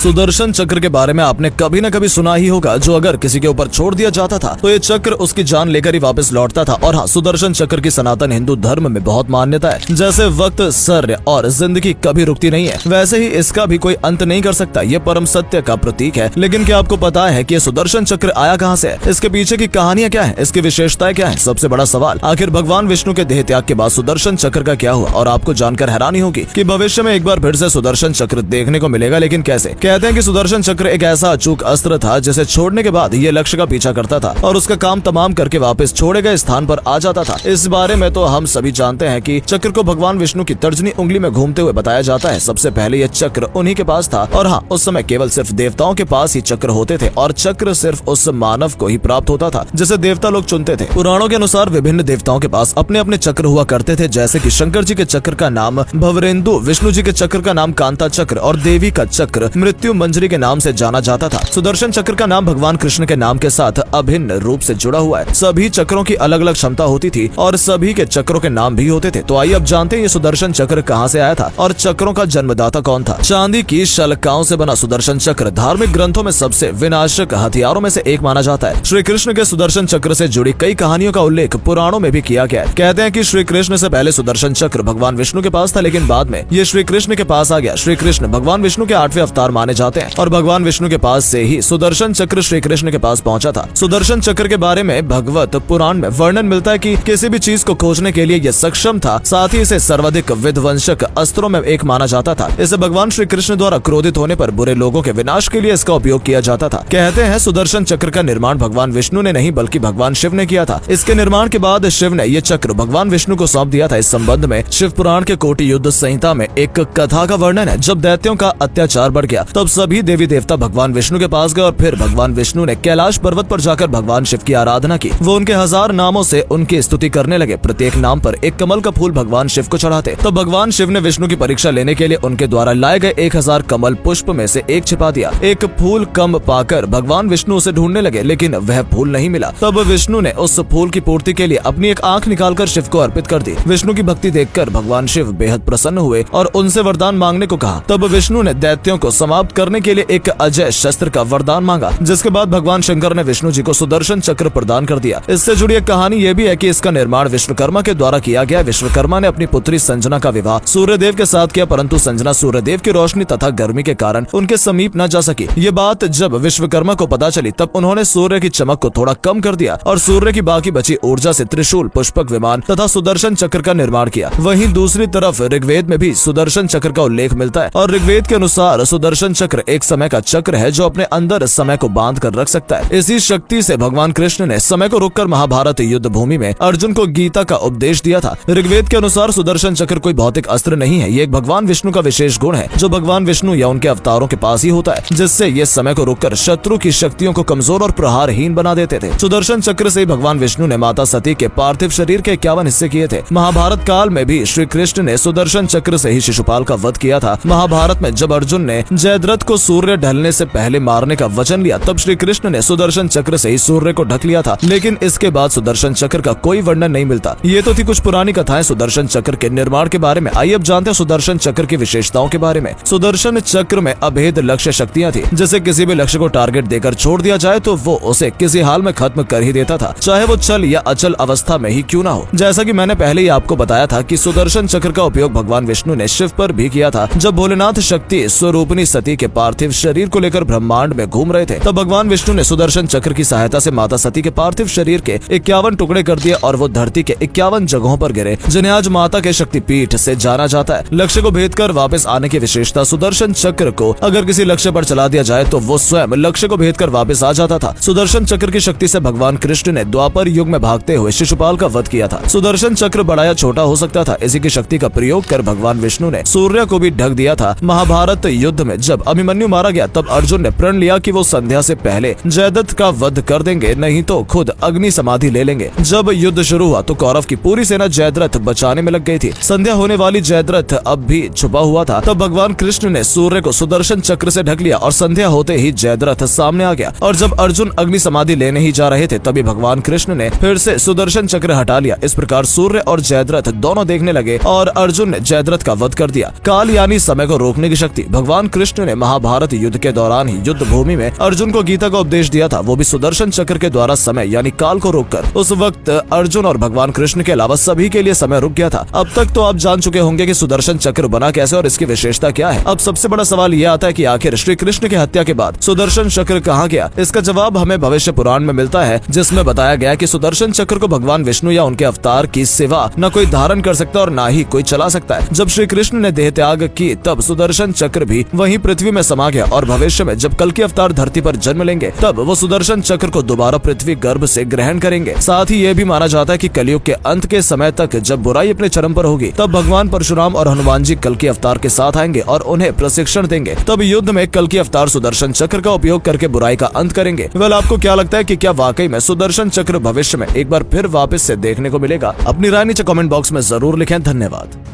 सुदर्शन चक्र के बारे में आपने कभी न कभी सुना ही होगा, जो अगर किसी के ऊपर छोड़ दिया जाता था तो ये चक्र उसकी जान लेकर ही वापस लौटता था। और हाँ, सुदर्शन चक्र की सनातन हिंदू धर्म में बहुत मान्यता है। जैसे वक्त, शौर्य और जिंदगी कभी रुकती नहीं है, वैसे ही इसका भी कोई अंत नहीं कर सकता। ये परम सत्य का प्रतीक है। लेकिन क्या आपको पता है कि ये सुदर्शन चक्र आया कहाँ से है? इसके पीछे की कहानियां क्या है? इसकी विशेषताएं क्या है? सबसे बड़ा सवाल, आखिर भगवान विष्णु के देह त्याग के बाद सुदर्शन चक्र का क्या हुआ? और आपको जानकर हैरानी होगी कि भविष्य में एक बार फिर से सुदर्शन चक्र देखने को मिलेगा, लेकिन कैसे? कहते हैं कि सुदर्शन चक्र एक ऐसा अचूक अस्त्र था जिसे छोड़ने के बाद ये लक्ष्य का पीछा करता था और उसका काम तमाम करके वापस छोड़े गए स्थान पर आ जाता था। इस बारे में तो हम सभी जानते हैं कि चक्र को भगवान विष्णु की तर्जनी उंगली में घूमते हुए बताया जाता है। सबसे पहले यह चक्र उन्हीं के पास था और हाँ, उस समय केवल सिर्फ देवताओं के पास ही चक्र होते थे और चक्र सिर्फ उस मानव को ही प्राप्त होता था जिसे देवता लोग चुनते थे। पुराणों के अनुसार विभिन्न देवताओं के पास अपने अपने चक्र हुआ करते थे, जैसे कि शंकर जी के चक्र का नाम भवरेंदु, विष्णु जी के चक्र का नाम कांता चक्र और देवी का चक्र मृत्यु मंजरी के नाम से जाना जाता था। सुदर्शन चक्र का नाम भगवान कृष्ण के नाम के साथ अभिन्न रूप से जुड़ा हुआ है। सभी चक्रों की अलग अलग क्षमता होती थी और सभी के चक्रों के नाम भी होते थे। तो आइए अब जानते हैं ये सुदर्शन चक्र कहाँ से आया था और चक्रों का जन्मदाता कौन था। चांदी की शलकाओं से बना सुदर्शन चक्र धार्मिक ग्रंथों में सबसे विनाशक हथियारों में से एक माना जाता है। श्री कृष्ण के सुदर्शन चक्र से जुड़ी कई कहानियों का उल्लेख पुराणों में भी किया गया है। कहते हैं कि श्री कृष्ण से पहले सुदर्शन चक्र भगवान विष्णु के पास था, लेकिन बाद में ये श्री कृष्ण के पास आ गया। श्री कृष्ण भगवान विष्णु के 8वें अवतार माने जाते हैं और भगवान विष्णु के पास से ही सुदर्शन चक्र श्री कृष्ण के पास पहुंचा था। सुदर्शन चक्र के बारे में भगवत पुराण में वर्णन मिलता है कि किसी भी चीज को खोजने के लिए यह सक्षम था, साथ ही इसे सर्वाधिक विध्वंसक अस्त्रों में एक माना जाता था। इसे भगवान श्री कृष्ण द्वारा क्रोधित होने पर बुरे लोगों के विनाश के लिए इसका उपयोग किया जाता था। कहते हैं सुदर्शन चक्र का निर्माण भगवान विष्णु ने नहीं बल्कि भगवान शिव ने किया था। इसके निर्माण के बाद शिव ने यह चक्र भगवान विष्णु को सौंप दिया था। इस संबंध में शिव पुराण के कोटि युद्ध संहिता में एक कथा का वर्णन है। जब दैत्यों का अत्याचार बढ़ गया तब सभी देवी देवता भगवान विष्णु के पास गए और फिर भगवान विष्णु ने कैलाश पर्वत पर जाकर भगवान शिव की आराधना की। वो उनके 1000 नामों से उनकी स्तुति करने लगे। प्रत्येक नाम पर एक कमल का फूल भगवान शिव को चढ़ाते। तो भगवान शिव ने विष्णु की परीक्षा लेने के लिए उनके द्वारा लाए गए 1000 कमल पुष्प में से एक छिपा दिया। एक फूल कम पाकर भगवान विष्णु उसे ढूंढने लगे, लेकिन वह फूल नहीं मिला। तब विष्णु ने उस फूल की पूर्ति के लिए अपनी एक आंख निकालकर शिव को अर्पित कर दी। विष्णु की भक्ति देखकर भगवान शिव बेहद प्रसन्न हुए और उनसे वरदान मांगने को कहा। तब विष्णु ने दैत्यों को समाप्त करने के लिए एक अजय शस्त्र का वरदान मांगा, जिसके बाद भगवान शंकर ने विष्णु जी को सुदर्शन चक्र प्रदान कर दिया। इससे जुड़ी एक कहानी ये भी है कि इसका निर्माण विश्वकर्मा के द्वारा किया गया। विश्वकर्मा ने अपनी पुत्री संजना का विवाह सूर्यदेव के साथ किया, परंतु संजना सूर्यदेव की रोशनी तथा गर्मी के कारण उनके समीप न जा सकी। ये बात जब विश्वकर्मा को पता चली तब उन्होंने सूर्य की चमक को थोड़ा कम कर दिया और सूर्य की बाकी बची ऊर्जा से त्रिशूल, पुष्पक विमान तथा सुदर्शन चक्र का निर्माण किया। वहीं दूसरी तरफ ऋग्वेद में भी सुदर्शन चक्र का उल्लेख मिलता है और ऋग्वेद के अनुसार सुदर्शन चक्र एक समय का चक्र है जो अपने अंदर समय को बांध कर रख सकता है। इसी शक्ति से भगवान कृष्ण ने समय को रोककर महाभारत युद्ध भूमि में अर्जुन को गीता का उपदेश दिया था। ऋग्वेद के अनुसार सुदर्शन चक्र कोई भौतिक अस्त्र नहीं है, ये एक भगवान विष्णु का विशेष गुण है जो भगवान विष्णु या उनके अवतारों के पास ही होता है, जिससे ये समय को रोककर शत्रु की शक्तियों को कमजोर और प्रहारहीन बना देते थे। सुदर्शन चक्र से भगवान विष्णु ने माता सती के पार्थिव शरीर के 51 हिस्से किए थे। महाभारत काल में भी श्री कृष्ण ने सुदर्शन चक्र से ही शिशुपाल का वध किया था। महाभारत में जब अर्जुन ने जयद्रथ को सूर्य ढलने से पहले मारने का वचन लिया तब श्री कृष्ण ने सुदर्शन चक्र से ही सूर्य को ढक लिया था, लेकिन इसके बाद सुदर्शन चक्र का कोई वर्णन नहीं मिलता। ये तो थी कुछ पुरानी कथाएं सुदर्शन चक्र के निर्माण के बारे में। आइए अब जानते हैं सुदर्शन चक्र की विशेषताओं के बारे में। सुदर्शन चक्र में अभेद लक्ष्य शक्तियां थी, जैसे किसी भी लक्ष्य को टारगेट देकर छोड़ दिया जाए तो वो उसे किसी हाल में खत्म कर ही देता था, चाहे वो चल या अचल अवस्था में ही क्यों ना हो। जैसा कि मैंने पहले ही आपको बताया था कि सुदर्शन चक्र का उपयोग भगवान विष्णु ने शिव पर भी किया था। जब भोलेनाथ शक्ति स्वरूपनी सती के पार्थिव शरीर को लेकर ब्रह्मांड में घूम रहे थे तब भगवान विष्णु ने सुदर्शन चक्र की सहायता से माता सती के पार्थिव शरीर के 51 टुकड़े कर दिए और वो धरती के 51 जगहों पर गिरे, जिन्हें आज माता के शक्तिपीठ से जाना जाता है। लक्ष्य को भेद कर वापस आने की विशेषता सुदर्शन चक्र को अगर किसी लक्ष्य पर चला दिया जाए तो वो स्वयं लक्ष्य को भेद कर वापस आ जाता था। सुदर्शन चक्र की शक्ति से भगवान कृष्ण ने द्वापर युग में भागते हुए शिशुपाल का वध किया था। सुदर्शन चक्र बड़ा या छोटा हो सकता था, इसी की शक्ति का प्रयोग कर भगवान विष्णु ने सूर्य को भी ढक दिया था। महाभारत युद्ध में जब अभिमन्यु मारा गया तब अर्जुन ने प्रण लिया कि वो संध्या से पहले जयद्रथ का वध कर देंगे, नहीं तो खुद अग्नि समाधि ले लेंगे। जब युद्ध शुरू हुआ तो कौरव की पूरी सेना जयद्रथ बचाने में लग गई थी। संध्या होने वाली जयद्रथ अब भी छुपा हुआ था। तब भगवान कृष्ण ने सूर्य को सुदर्शन चक्र से ढक लिया और संध्या होते ही जयद्रथ सामने आ गया। और जब अर्जुन अग्नि समाधि लेने ही जा रहे थे तभी भगवान कृष्ण ने फिर से सुदर्शन चक्र हटा लिया। इस प्रकार सूर्य और जयद्रथ दोनों देखने लगे और अर्जुन ने जयद्रथ का वध कर दिया। काल यानी समय को रोकने की शक्ति भगवान कृष्ण ने ने महाभारत युद्ध के दौरान ही युद्ध भूमि में अर्जुन को गीता का उपदेश दिया था, वो भी सुदर्शन चक्र के द्वारा समय यानी काल को रोककर। उस वक्त अर्जुन और भगवान कृष्ण के अलावा सभी के लिए समय रुक गया था। अब तक तो आप जान चुके होंगे कि सुदर्शन चक्र बना कैसे और इसकी विशेषता क्या है। अब सबसे बड़ा सवाल यह आता है कि आखिर श्री कृष्ण की हत्या के बाद सुदर्शन चक्र कहाँ गया। इसका जवाब हमें भविष्य पुराण में मिलता है, जिसमें बताया गया कि सुदर्शन चक्र को भगवान विष्णु या उनके अवतार की सिवा न कोई धारण कर सकता और न ही कोई चला सकता है। जब श्री कृष्ण ने देह त्याग की तब सुदर्शन चक्र भी वहीं पृथ्वी में समा गया और भविष्य में जब कल के अवतार धरती पर जन्म लेंगे तब वो सुदर्शन चक्र को दोबारा पृथ्वी गर्भ से ग्रहण करेंगे। साथ ही ये भी माना जाता है कि कलयुग के अंत के समय तक जब बुराई अपने चरम पर होगी तब भगवान परशुराम और हनुमान जी कल के अवतार के साथ आएंगे और उन्हें प्रशिक्षण देंगे। तब युद्ध में कल के अवतार सुदर्शन चक्र का उपयोग करके बुराई का अंत करेंगे। वेल, आपको क्या लगता है कि क्या वाकई में सुदर्शन चक्र भविष्य में एक बार फिर वापस से देखने को मिलेगा? अपनी राय नीचे कमेंट बॉक्स में जरूर लिखें। धन्यवाद।